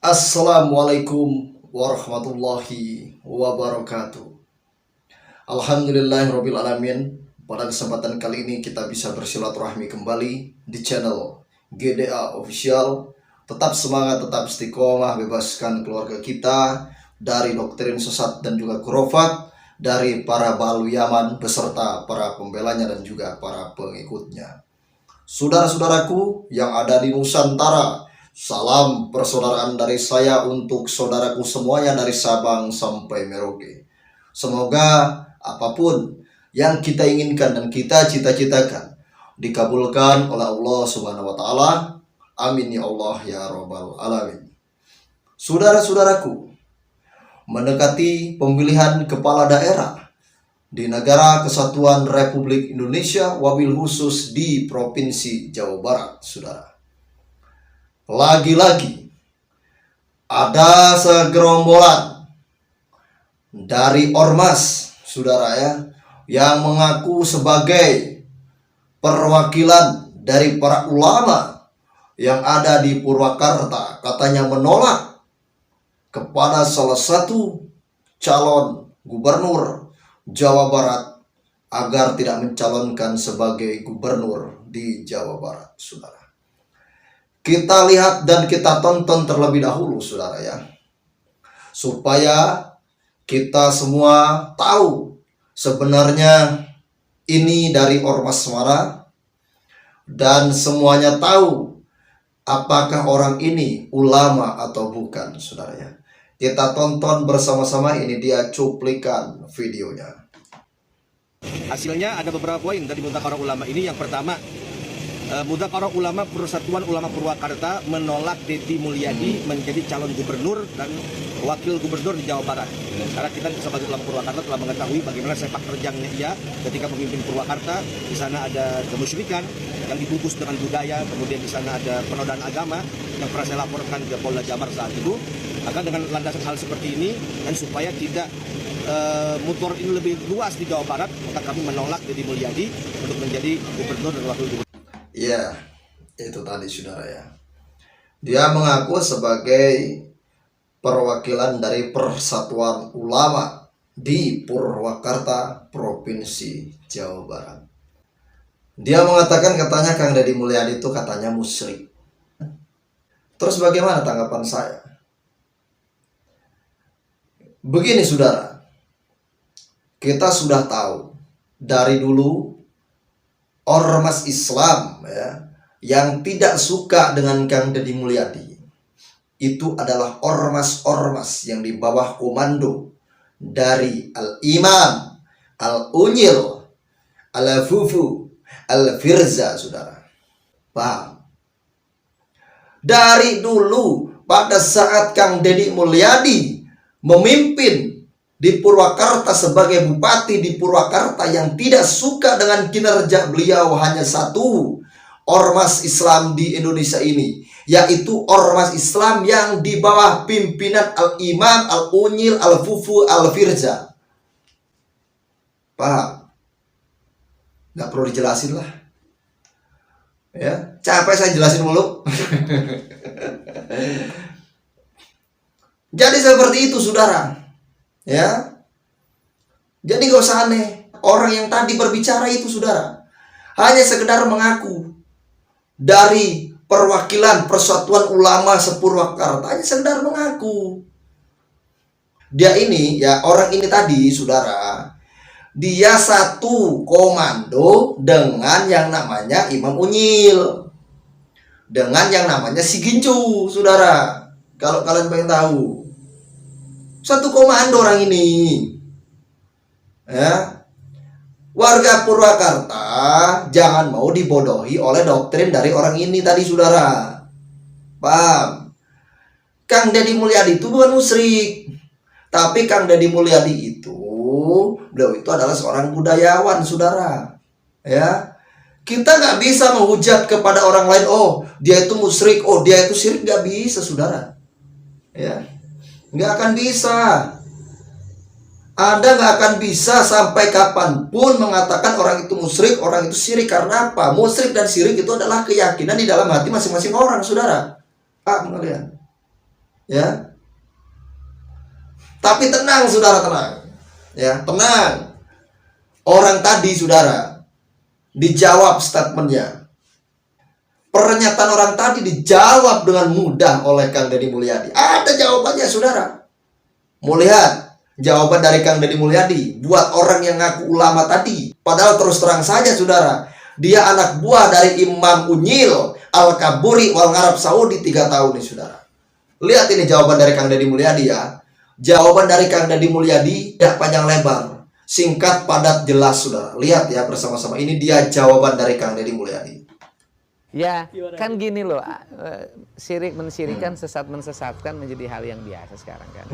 Assalamualaikum warahmatullahi wabarakatuh. Alhamdulillahirabbil alamin. Pada kesempatan kali ini kita bisa bersilaturahmi kembali di channel GDA Official. Tetap semangat, tetap istiqomah, bebaskan keluarga kita dari doktrin sesat dan juga khurafat dari para balu Yaman beserta para pembelanya dan juga para pengikutnya. Saudara-saudaraku yang ada di Nusantara, salam persaudaraan dari saya untuk saudaraku semuanya dari Sabang sampai Merauke. Semoga apapun yang kita inginkan dan kita cita-citakan dikabulkan oleh Allah Subhanahu wa taala. Amin ya Allah ya rabbal alamin. Saudara-saudaraku, mendekati pemilihan kepala daerah di Negara Kesatuan Republik Indonesia, wabil khusus di Provinsi Jawa Barat, saudara. Lagi-lagi ada segerombolan dari ormas, saudara ya, yang mengaku sebagai perwakilan dari para ulama yang ada di Purwakarta, katanya menolak kepada salah satu calon gubernur Jawa Barat agar tidak mencalonkan sebagai gubernur di Jawa Barat, saudara. Kita lihat dan kita tonton terlebih dahulu, saudara ya, supaya kita semua tahu sebenarnya ini dari ormas mana dan semuanya tahu apakah orang ini ulama atau bukan, saudara ya. Kita tonton bersama-sama, ini dia cuplikan videonya. Hasilnya ada beberapa poin dari Mudzakarah Ulama ini. Yang pertama, Mudzakarah Ulama Persatuan Ulama Purwakarta menolak Deddy Mulyadi menjadi calon gubernur dan wakil gubernur di Jawa Barat. Karena kita sebagai ulama Purwakarta telah mengetahui bagaimana sepak terjangnya ia ketika memimpin Purwakarta. Di sana ada kemusyrikan yang dibungkus dengan budaya, kemudian di sana ada penodaan agama yang pernah saya laporkan ke Polda Jabar saat itu. Maka dengan landasan hal seperti ini dan supaya tidak motor ini lebih luas di Jawa Barat, maka kami menolak Deddy Mulyadi untuk menjadi gubernur dan wakil gubernur. Ya, itu tadi, saudara ya. Dia mengaku sebagai perwakilan dari Persatuan Ulama di Purwakarta, Provinsi Jawa Barat. Dia mengatakan katanya Kang Deddy Mulyadi itu katanya musyrik. Terus bagaimana tanggapan saya? Begini, saudara, kita sudah tahu dari dulu ormas Islam ya, yang tidak suka dengan Kang Deddy Mulyadi itu adalah ormas-ormas yang di bawah komando dari Al-Imam, Al-Unyil, Al-Fufu, Al-Firza, saudara. Paham? Dari dulu pada saat Kang Deddy Mulyadi memimpin di Purwakarta sebagai bupati di Purwakarta, yang tidak suka dengan kinerja beliau hanya satu ormas Islam di Indonesia ini, yaitu ormas Islam yang di bawah pimpinan Al-Imam, Al-Unyil, Al-Fufu, Al-Firza. Paham? Nggak perlu dijelasin lah ya, capek saya jelasin mulu. Jadi seperti itu, saudara ya. Jadi gak usah aneh, orang yang tadi berbicara itu, saudara, hanya sekedar mengaku dari perwakilan Persatuan Ulama Sepurwakarta, hanya sekedar mengaku. Dia ini ya, orang ini tadi, saudara, dia satu komando dengan yang namanya Imam Unyil, dengan yang namanya si Gincu, saudara. Kalau kalian pengen tahu, satu komando orang ini ya. Warga Purwakarta jangan mau dibodohi oleh doktrin dari orang ini tadi, saudara. Paham? Kang Deddy Mulyadi itu bukan musyrik, tapi Kang Deddy Mulyadi itu, beliau itu adalah seorang budayawan, saudara ya. Kita nggak bisa menghujat kepada orang lain, oh dia itu musyrik, oh dia itu syirik. Nggak bisa, saudara ya, nggak akan bisa. Anda nggak akan bisa sampai kapanpun mengatakan orang itu musyrik, orang itu syirik. Karena apa? Musyrik dan syirik itu adalah keyakinan di dalam hati masing-masing orang, saudara. Paham kalian? Ya. Tapi tenang saudara, tenang. Ya, tenang. Orang tadi saudara dijawab statementnya. Pernyataan orang tadi dijawab dengan mudah oleh Kang Deddy Mulyadi. Ada jawabannya saudara. Mau lihat jawaban dari Kang Deddy Mulyadi buat orang yang ngaku ulama tadi. Padahal terus terang saja saudara, dia anak buah dari Imam Unyil Al-Kaburi wal Arab Saudi 3 tahun nih saudara. Lihat ini jawaban dari Kang Deddy Mulyadi ya. Jawaban dari Kang Deddy Mulyadi tidak panjang lebar, singkat, padat, jelas saudara. Lihat ya bersama-sama, ini dia jawaban dari Kang Deddy Mulyadi. Ya, kan gini loh, syirik mensirikan, sesat mensesatkan menjadi hal yang biasa sekarang kan.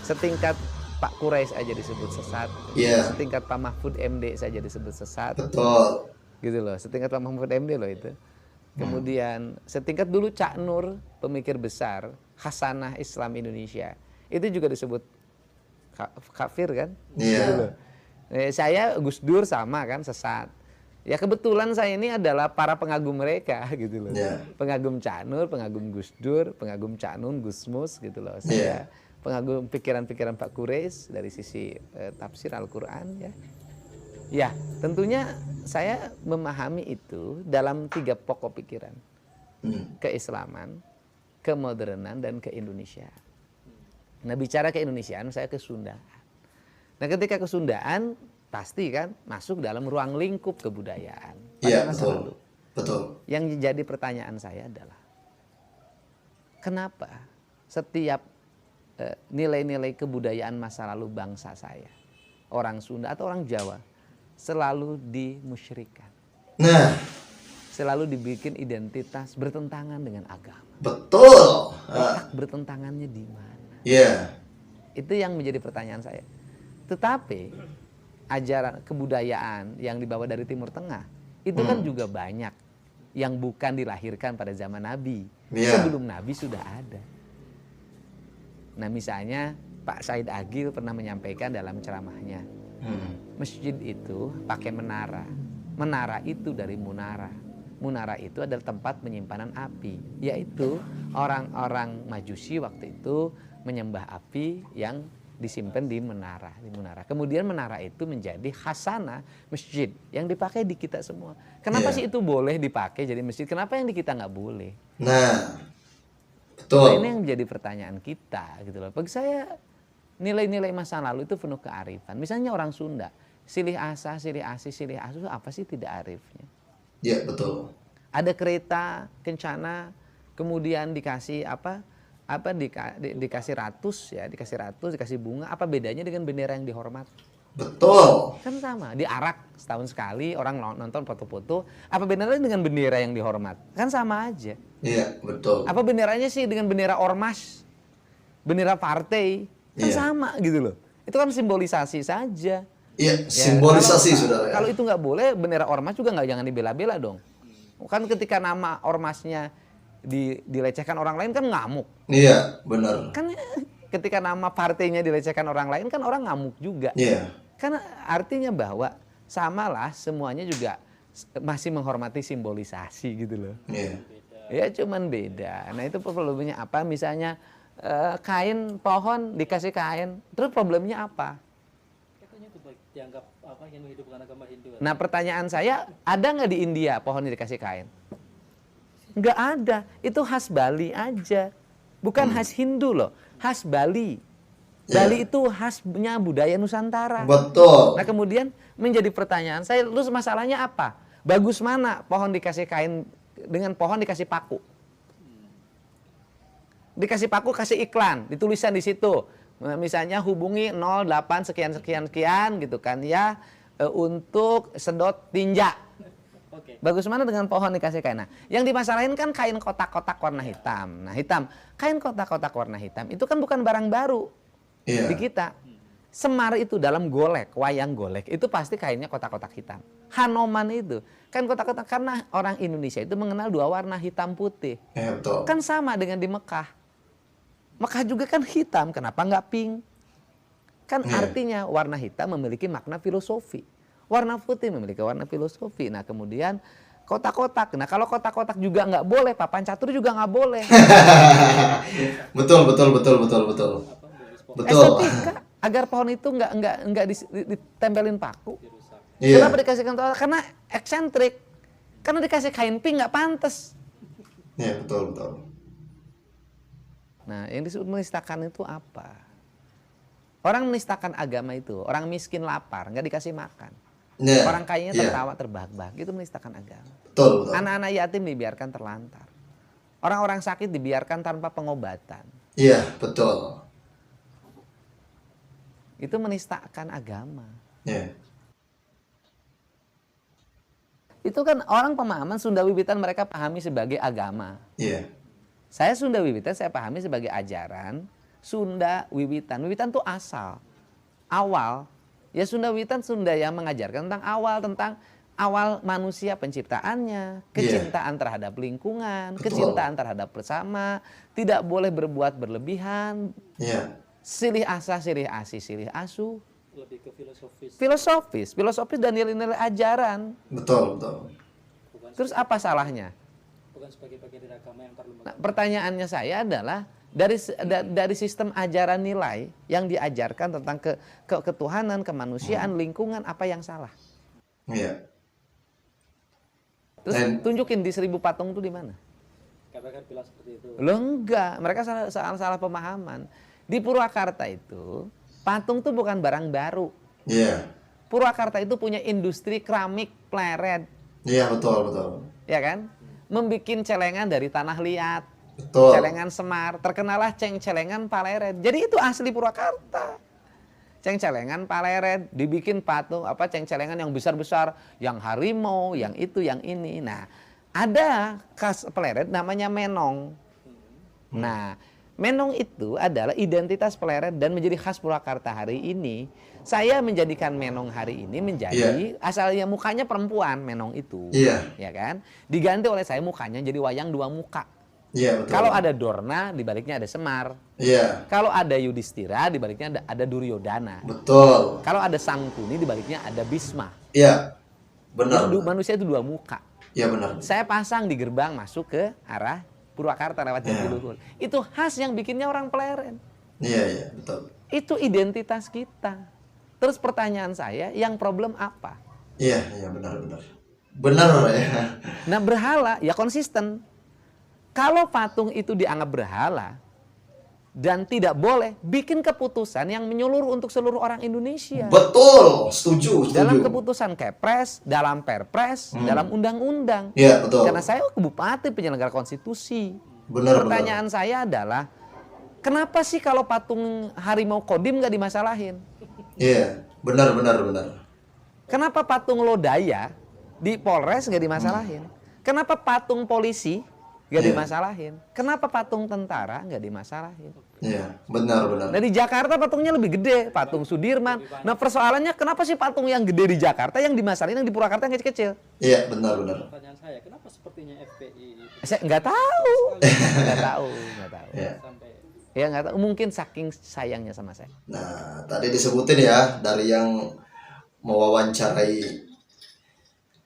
Setingkat Pak Quraisy aja disebut sesat, setingkat Pak Mahfud MD saja disebut sesat. Betul. Gitu loh, setingkat Pak Mahfud MD loh itu. Kemudian setingkat dulu Cak Nur, pemikir besar Hasanah Islam Indonesia, itu juga disebut kafir kan. Gitu loh. Saya Gus Dur sama kan, sesat. Ya kebetulan saya ini adalah para pengagum mereka gitu loh. Pengagum Cak Nur, pengagum Gus Dur, pengagum Cak Nun, Gus Mus gitu loh. Saya pengagum pikiran-pikiran Pak Quraisy dari sisi tafsir Al-Qur'an ya. Ya, tentunya saya memahami itu dalam 3 pokok pikiran. Keislaman, kemodernan, dan keindonesiaan. Nah, bicara keindonesiaan, saya ke Sundaan. Nah, ketika ke Sundaan, pasti kan masuk dalam ruang lingkup kebudayaan. Iya, betul. Betul. Yang jadi pertanyaan saya adalah, kenapa setiap nilai-nilai kebudayaan masa lalu bangsa saya, orang Sunda atau orang Jawa, selalu dimusyrikan. Nah, selalu dibikin identitas bertentangan dengan agama. Betul. Bertentangannya di mana? Itu yang menjadi pertanyaan saya. Tetapi ajaran kebudayaan yang dibawa dari Timur Tengah itu kan juga banyak yang bukan dilahirkan pada zaman Nabi. Sebelum Nabi sudah ada. Nah, misalnya Pak Said Agil pernah menyampaikan dalam ceramahnya, masjid itu pakai menara. Menara itu dari munara. Munara itu adalah tempat penyimpanan api. Yaitu orang-orang Majusi waktu itu menyembah api yang disimpan di menara. Kemudian menara itu menjadi khasanah masjid yang dipakai di kita semua. Kenapa sih itu boleh dipakai jadi masjid? Kenapa yang di kita nggak boleh? Nah, betul. Nah, ini yang menjadi pertanyaan kita gitu loh. Bagi saya nilai-nilai masa lalu itu penuh kearifan. Misalnya orang Sunda, silih asa, silih asi, silih asu, apa sih tidak arifnya? Iya, betul. Ada kereta kencana, kemudian dikasih dikasih ratus ya, dikasih bunga, apa bedanya dengan bendera yang dihormat? Betul. Kan sama, diarak setahun sekali, orang nonton foto-foto, apa benderanya dengan bendera yang dihormat? Kan sama aja. Iya, betul. Apa benderanya sih dengan bendera ormas, bendera partai? Kan sama gitu loh. Itu kan simbolisasi saja. Iya, simbolisasi saudara. Kalau itu nggak boleh, bendera ormas juga nggak, jangan dibela-bela dong. Kan ketika nama ormasnya dilecehkan orang lain kan ngamuk. Iya, benar. Kan ketika nama partainya dilecehkan orang lain kan orang ngamuk juga. Iya. Kan artinya bahwa samalah semuanya juga masih menghormati simbolisasi gitu loh. Iya. Ya cuman beda. Nah itu problemnya apa? Misalnya kain pohon dikasih kain, terus problemnya apa? Katanya itu baik dianggap apa yang menghidupkan agama Hindu. Nah pertanyaan saya, ada nggak di India pohon dikasih kain? Nggak ada, itu khas Bali aja. Bukan khas Hindu loh, khas Bali. Bali itu khasnya budaya Nusantara. Betul. Nah kemudian menjadi pertanyaan saya, terus masalahnya apa? Bagus mana pohon dikasih kain dengan pohon dikasih paku? Dikasih paku, kasih iklan, ditulisan di situ. Misalnya hubungi 08 sekian-sekian-sekian gitu kan ya, untuk sedot tinja. Bagus mana dengan pohon dikasih kain? Nah, yang dimasalahin kan kain kotak-kotak warna hitam. Nah, kain kotak-kotak warna hitam itu kan bukan barang baru di kita. Semar itu dalam golek, wayang golek itu pasti kainnya kotak-kotak hitam. Hanoman itu kan kotak-kotak, karena orang Indonesia itu mengenal 2 warna hitam putih. Betul. Kan sama dengan di Mekah. Mekah juga kan hitam, kenapa nggak pink? Kan artinya warna hitam memiliki makna filosofi. Warna putih memiliki warna filosofi. Nah kemudian kotak-kotak. Nah kalau kotak-kotak juga nggak boleh, papan catur juga nggak boleh. Betul. Betul. Estetika agar pohon itu nggak ditempelin paku. Iya. Kenapa dikasihkan toa? Karena eksentrik. Karena dikasih kain pink nggak pantas. Iya, betul. Nah, yang disebut menistakan itu apa? Orang menistakan agama itu, orang miskin lapar, nggak dikasih makan. Iya. Orang kayanya Iya. tertawa terbahak-bahak, itu menistakan agama. Betul. Anak-anak yatim dibiarkan terlantar. Orang-orang sakit dibiarkan tanpa pengobatan. Iya, betul. Itu menistakan agama. Iya. Itu kan orang pemahaman Sunda Wiwitan mereka pahami sebagai agama. Iya. Saya Sunda Wiwitan saya pahami sebagai ajaran Sunda Wiwitan. Wiwitan itu asal, awal. Ya Sunda Wiwitan Sunda yang mengajarkan tentang awal manusia penciptaannya, kecintaan terhadap lingkungan, Betul. kecintaan terhadap bersama, tidak boleh berbuat berlebihan, Iya. silih asa, silih asi, silih asu, Lebih ke filosofis dan nilai-nilai ajaran. Betul. Terus apa salahnya? bukan sebagai bagian dari agama yang perlu Nah, pertanyaannya saya adalah dari sistem ajaran nilai yang diajarkan tentang ketuhanan, kemanusiaan, lingkungan, apa yang salah? Iya. Terus tunjukin di 1000 patung itu di mana? katakan bilang seperti itu. Loh enggak, mereka salah pemahaman. Di Purwakarta itu patung itu bukan barang baru. Iya. Purwakarta itu punya industri keramik pleret, Iya, betul. ya kan? Membikin celengan dari tanah liat, Betul. celengan semar, terkenalah celengan paleret. Jadi itu asli Purwakarta. Celengan paleret, dibikin patung celengan yang besar-besar, yang harimau, yang itu, yang ini. Nah, ada khas Pleret namanya menong. Nah, menong itu adalah identitas Pleret dan menjadi khas Purwakarta hari ini. Saya menjadikan menong hari ini menjadi asalnya mukanya perempuan menong itu. Iya. Ya kan? Diganti oleh saya mukanya jadi wayang 2 muka. Iya, betul. Kalau ada Dorna, di baliknya ada Semar. Iya. Kalau ada Yudhistira, di baliknya ada Duryodhana. Betul. Kalau ada Sangkuni, di baliknya ada Bisma. Iya. Benar. Manusia itu 2 muka. Iya, benar. Saya pasang di gerbang masuk ke arah Purwakarta lewat Jatiluhur. Itu khas yang bikinnya orang Pleret. Iya, betul. Itu identitas kita. Terus pertanyaan saya, yang problem apa? Iya, benar. Benar ya. Nah, berhala ya konsisten. Kalau patung itu dianggap berhala dan tidak boleh, bikin keputusan yang menyeluruh untuk seluruh orang Indonesia. Betul, setuju. Dalam keputusan Kepres, dalam Perpres, dalam undang-undang. Iya, betul. Karena saya bupati penyelenggara konstitusi. Benar. Pertanyaan saya adalah, kenapa sih kalau patung harimau Kodim nggak dimasalahin? Iya, benar. Kenapa patung Lodaya di Polres nggak dimasalahin? Kenapa patung polisi nggak dimasalahin? Kenapa patung tentara nggak dimasalahin? Iya, benar. Nah di Jakarta patungnya lebih gede, patung Sudirman. Nah persoalannya kenapa sih patung yang gede di Jakarta yang dimasalahin, yang di Purwakarta yang kecil-kecil? Iya, benar. Pertanyaan saya, kenapa sepertinya FPI itu Saya nggak tahu, nggak tahu. Iya. sampai Ya nggak tahu, mungkin saking sayangnya sama saya. Nah, tadi disebutin ya dari yang mewawancarai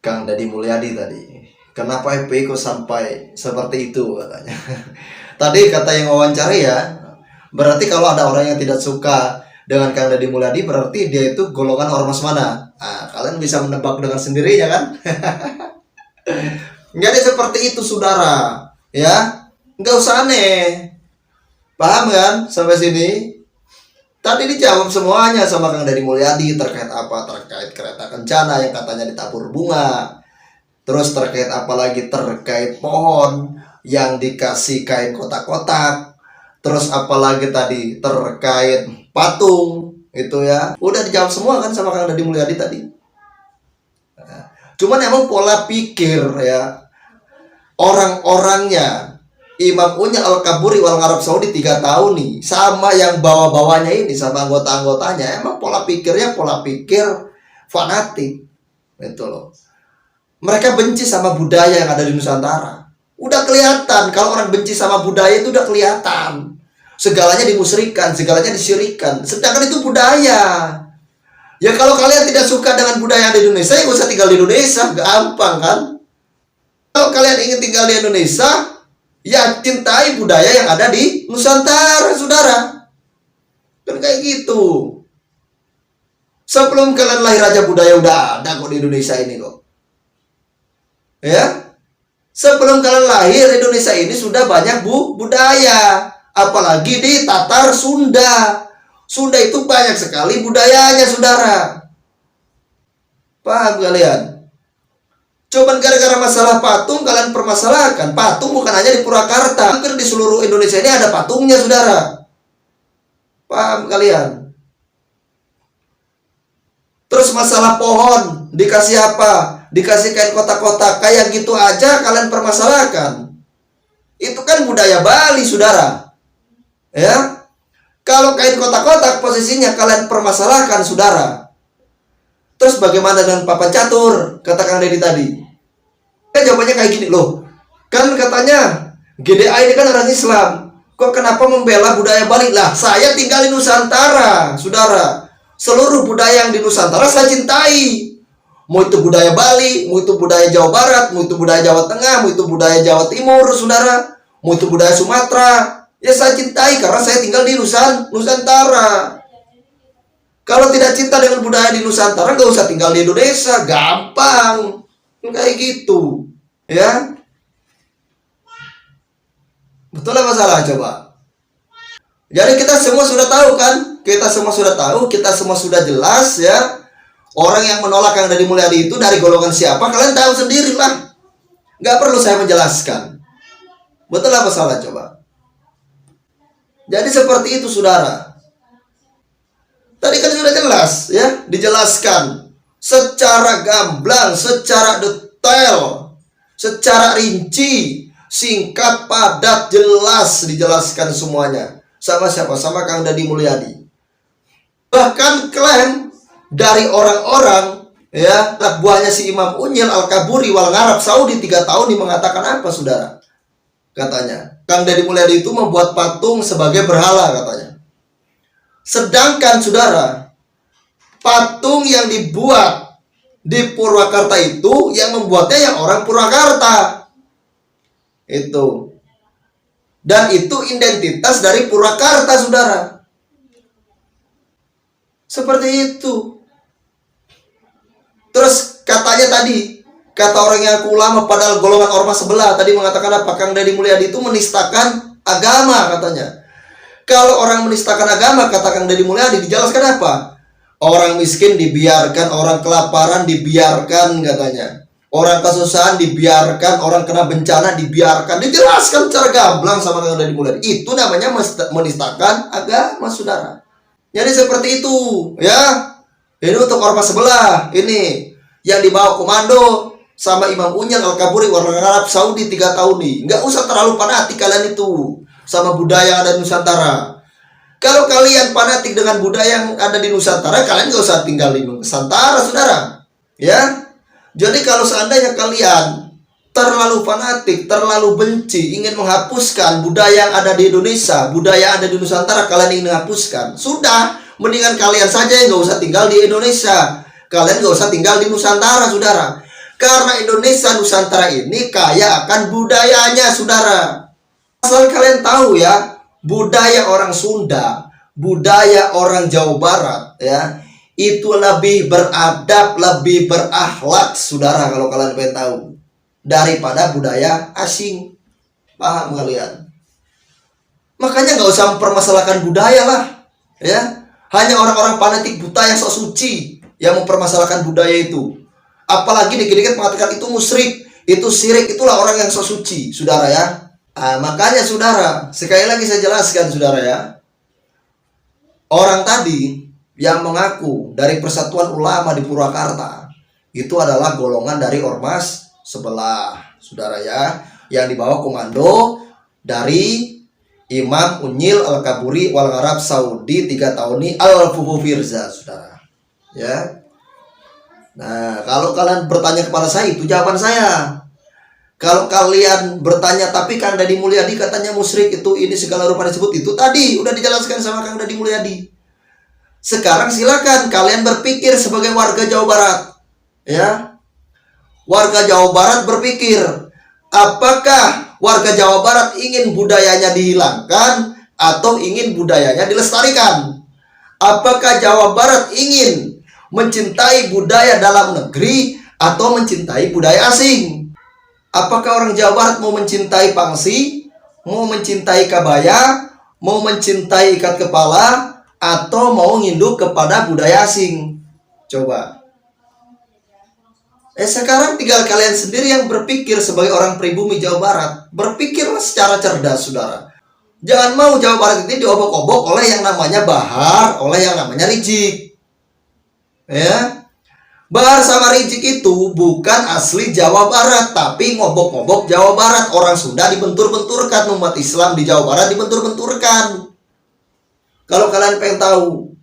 Kang Deddy Mulyadi tadi. Kenapa FPI kok sampai seperti itu katanya. Tadi kata yang wawancari ya, berarti kalau ada orang yang tidak suka dengan Kang Deddy Mulyadi berarti dia itu golongan ormas mana? Nah, kalian bisa menebak dengan sendirinya kan? Jadi seperti itu saudara, ya nggak usah aneh. Paham kan sampai sini? Tadi dijawab semuanya sama Kang Deddy Mulyadi terkait apa? Terkait kereta kencana yang katanya ditabur bunga. Terus terkait apa lagi? Terkait pohon yang dikasih kain kotak-kotak. Terus apalagi tadi terkait patung itu ya. Udah dijawab semua kan sama Kang Deddy Mulyadi tadi. Nah, cuman emang pola pikir ya orang-orangnya Imam Unya Al-Kaburi wal Arab Saudi 3 tahun nih sama yang bawa-bawanya ini sama anggota-anggotanya emang pola pikirnya pola pikir fanatik itu loh. Mereka benci sama budaya yang ada di Nusantara. Udah kelihatan kalau orang benci sama budaya itu udah kelihatan. Segalanya dimusyrikan, segalanya disyirikan. Sedangkan itu budaya. Ya kalau kalian tidak suka dengan budaya di Indonesia, ya gak usah tinggal di Indonesia, gampang kan? Kalau kalian ingin tinggal di Indonesia, ya cintai budaya yang ada di Nusantara, saudara. Kan kayak gitu. Sebelum kalian lahir aja budaya udah ada kok di Indonesia ini kok. Ya. Sebelum kalian lahir, Indonesia ini sudah banyak budaya. Apalagi di Tatar Sunda. Sunda itu banyak sekali budayanya, saudara. Paham kalian? Cuman gara-gara masalah patung kalian permasalahkan. Patung bukan hanya di Purwakarta, hampir di seluruh Indonesia ini ada patungnya, saudara. Paham kalian? Terus masalah pohon dikasih apa? Dikasih kain kotak-kotak kayak gitu aja kalian permasalahkan. Itu kan budaya Bali, saudara. Ya. Kalau kain kotak-kotak posisinya kalian permasalahkan, saudara. Terus bagaimana dengan papan catur? Kata Kang Deddy tadi. Jawabannya kayak gini loh. Kan katanya GDA ini kan orang Islam. Kok kenapa membela budaya Bali? Lah, saya tinggal di Nusantara, saudara. Seluruh budaya yang di Nusantara saya cintai. Mau itu budaya Bali, mau itu budaya Jawa Barat, mau itu budaya Jawa Tengah, mau itu budaya Jawa Timur, saudara. Mau itu budaya Sumatera. Ya saya cintai karena saya tinggal di Nusantara. Kalau tidak cinta dengan budaya di Nusantara, nggak usah tinggal di Indonesia. Gampang. Kayak gitu. Ya. Betul apa salah coba? Jadi kita semua sudah tahu kan? Kita semua sudah tahu, kita semua sudah jelas ya. Orang yang menolak Kang Deddy Mulyadi itu dari golongan siapa? Kalian tahu sendirilah. Nggak perlu saya menjelaskan. Betul apa salah coba? Jadi seperti itu, saudara. Tadi kan sudah jelas ya, dijelaskan secara gamblang, secara detail, secara rinci, singkat, padat, jelas dijelaskan semuanya. Sama siapa? Sama Kang Deddy Mulyadi. Bahkan klaim dari orang-orang ya, anak buahnya si Imam Unyil Al-Kaburi wal Arab Saudi 3 tahun ini mengatakan apa, saudara? Katanya Kang Deddy Mulyadi itu membuat patung sebagai berhala, katanya. Sedangkan saudara, patung yang dibuat di Purwakarta itu yang membuatnya yang orang Purwakarta. Itu. Dan itu identitas dari Purwakarta, saudara. Seperti itu. Terus katanya tadi, kata orang yang aku ulama padahal golongan ormas sebelah tadi mengatakan apa? Kang Deddy Mulyadi itu menistakan agama, katanya. Kalau orang menistakan agama, kata Kang Deddy Mulyadi, dijelaskan apa? Orang miskin dibiarkan, orang kelaparan dibiarkan, katanya. Orang kesusahan dibiarkan, orang kena bencana dibiarkan. Dijelaskan secara gamblang sama Kang Deddy Mulyadi. Itu namanya menistakan agama, saudara. Jadi seperti itu, ya. Ini untuk ormas sebelah. Ini yang dibawa komando sama Imam Unyil Al-Kaburi warga Arab Saudi 3 tahun nih. Nggak usah terlalu fanatik kalian itu sama budaya yang ada di Nusantara. Kalau kalian fanatik dengan budaya yang ada di Nusantara, kalian nggak usah tinggal di Nusantara, saudara. Ya. Jadi kalau seandainya kalian terlalu fanatik, terlalu benci, ingin menghapuskan budaya yang ada di Indonesia, budaya yang ada di Nusantara, kalian ingin menghapuskan, sudah, mendingan kalian saja yang nggak usah tinggal di Indonesia. Kalian nggak usah tinggal di Nusantara, saudara. Karena Indonesia Nusantara ini kaya akan budayanya, saudara. Asal kalian tahu ya, budaya orang Sunda, budaya orang Jawa Barat, ya, itu lebih beradab, lebih berakhlak, saudara, kalau kalian pengen tahu, daripada budaya asing. Paham kalian? Makanya nggak usah mempermasalahkan budaya lah, ya. Hanya orang-orang fanatik buta yang sok suci yang mempermasalahkan budaya itu. Apalagi dikit-dikit mengatakan itu musyrik, itu syirik, itulah orang yang sok suci, saudara ya. Makanya saudara, sekali lagi saya jelaskan, saudara ya. Orang tadi yang mengaku dari Persatuan Ulama di Purwakarta itu adalah golongan dari ormas sebelah, saudara ya, yang dibawa komando dari Imam Unyil Al-Kaburi wal Arab Saudi 3 tahun ini Al-Fufu Firza, saudara ya. Nah, kalau kalian bertanya kepada saya, itu jawaban saya. Kalau kalian bertanya, tapi Kang Deddy Mulyadi katanya musyrik, itu ini segala rupa disebut, itu tadi udah dijelaskan sama Kang Deddy Mulyadi. Sekarang silakan kalian berpikir sebagai warga Jawa Barat, ya. Warga Jawa Barat berpikir, Apakah warga Jawa Barat ingin budayanya dihilangkan atau ingin budayanya dilestarikan? Apakah Jawa Barat ingin mencintai budaya dalam negeri atau mencintai budaya asing? Apakah orang Jawa Barat mau mencintai pangsi, mau mencintai kabaya, mau mencintai ikat kepala, atau mau nginduk kepada budaya asing? Coba. Sekarang tinggal kalian sendiri yang berpikir sebagai orang pribumi Jawa Barat. Berpikirlah secara cerdas, saudara. Jangan mau Jawa Barat ini diobok-obok oleh yang namanya Bahar, oleh yang namanya Rijik. Ya. Bahar sama Rijik itu bukan asli Jawa Barat, tapi ngobok-ngobok Jawa Barat. Orang Sunda dibentur-benturkan, umat Islam di Jawa Barat dibentur-benturkan. Kalau kalian pengen tahu,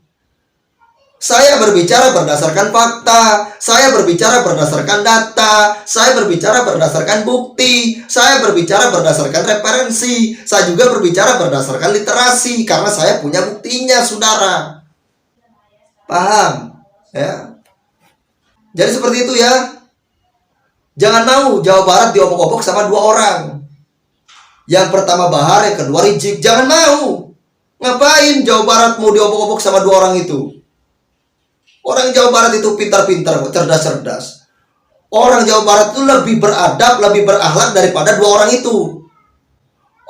saya berbicara berdasarkan fakta, saya berbicara berdasarkan data, saya berbicara berdasarkan bukti, saya berbicara berdasarkan referensi, saya juga berbicara berdasarkan literasi, karena saya punya buktinya, saudara. Paham? Ya. Jadi seperti itu ya. Jangan mau Jawa Barat diobok-obok sama dua orang. Yang pertama Bahar, yang kedua Rijik. Jangan mau. Ngapain Jawa Barat mau diobok-obok sama dua orang itu? Orang Jawa Barat itu pintar-pintar, cerdas-cerdas. Orang Jawa Barat itu lebih beradab, lebih berakhlak daripada dua orang itu.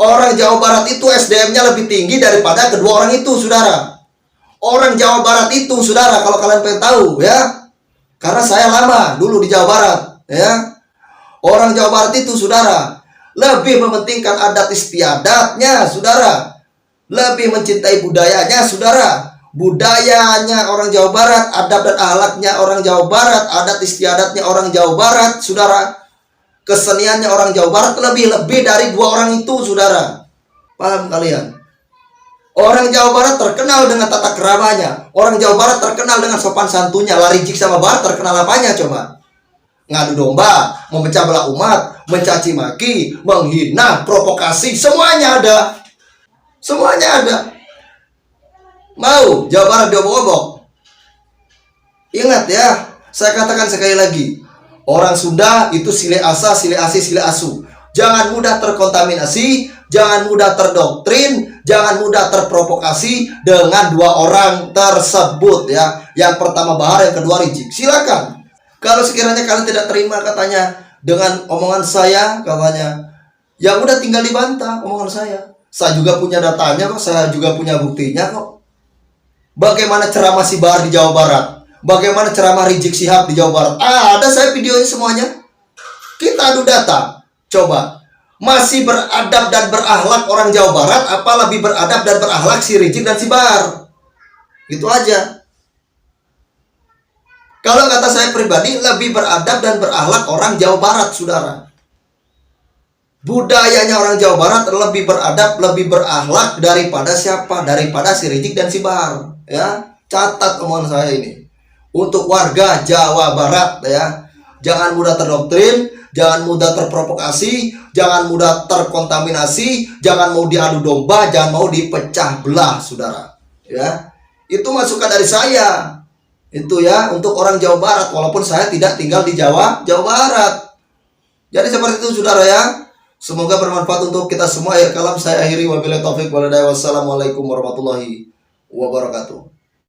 Orang Jawa Barat itu SDM-nya lebih tinggi daripada kedua orang itu, saudara. Orang Jawa Barat itu, saudara, kalau kalian pengen tahu ya, karena saya lama dulu di Jawa Barat, ya. Orang Jawa Barat itu, saudara, lebih mementingkan adat istiadatnya, saudara. Lebih mencintai budayanya, saudara. Budayanya orang Jawa Barat, adab dan akhlaknya orang Jawa Barat, adat istiadatnya orang Jawa Barat, saudara. Keseniannya orang Jawa Barat lebih dari dua orang itu, saudara. Paham kalian? Orang Jawa Barat terkenal dengan tata keramanya. Orang Jawa Barat terkenal dengan sopan santunnya. Lah Rijik sama Bahar terkenal apanya coba? Ngadu domba, memecah belah umat, mencaci maki, menghina, provokasi, semuanya ada. Semuanya ada. Mau Jawa Barat diobok-obok? Ingat ya, saya katakan sekali lagi, orang Sunda itu sile asa, sile asi, sile asu. Jangan mudah terkontaminasi, jangan mudah terdoktrin, jangan mudah terprovokasi dengan dua orang tersebut ya. Yang pertama Bahar, yang kedua Rijik. Silakan. Kalau sekiranya kalian tidak terima katanya dengan omongan saya, katanya, ya udah tinggal dibantah omongan saya. Saya juga punya datanya kok, saya juga punya buktinya kok. Bagaimana ceramah si Bahar di Jawa Barat? Bagaimana ceramah Rijik Shihab di Jawa Barat? Ada saya videonya semuanya. Kita adu data. Coba, masih beradab dan berakhlak orang Jawa Barat, apa lebih beradab dan berakhlak si Rijik dan si Bahar? Itu aja. Kalau kata saya pribadi, lebih beradab dan berakhlak orang Jawa Barat, saudara. Budayanya orang Jawa Barat lebih beradab, lebih berakhlak daripada siapa? Daripada si Rijik dan si Bahar. Ya, catat omongan saya ini. Untuk warga Jawa Barat ya, jangan mudah terdoktrin, jangan mudah terprovokasi, jangan mudah terkontaminasi, jangan mau diadu domba, jangan mau dipecah belah, saudara. Ya, itu masukan dari saya. Itu ya untuk orang Jawa Barat, walaupun saya tidak tinggal di Jawa Barat. Jadi seperti itu, saudara ya. Semoga bermanfaat untuk kita semua. Ya kalam saya akhiri, wabillahi taufik walhidayah. Wassalamualaikum warahmatullahi wabarakatuh.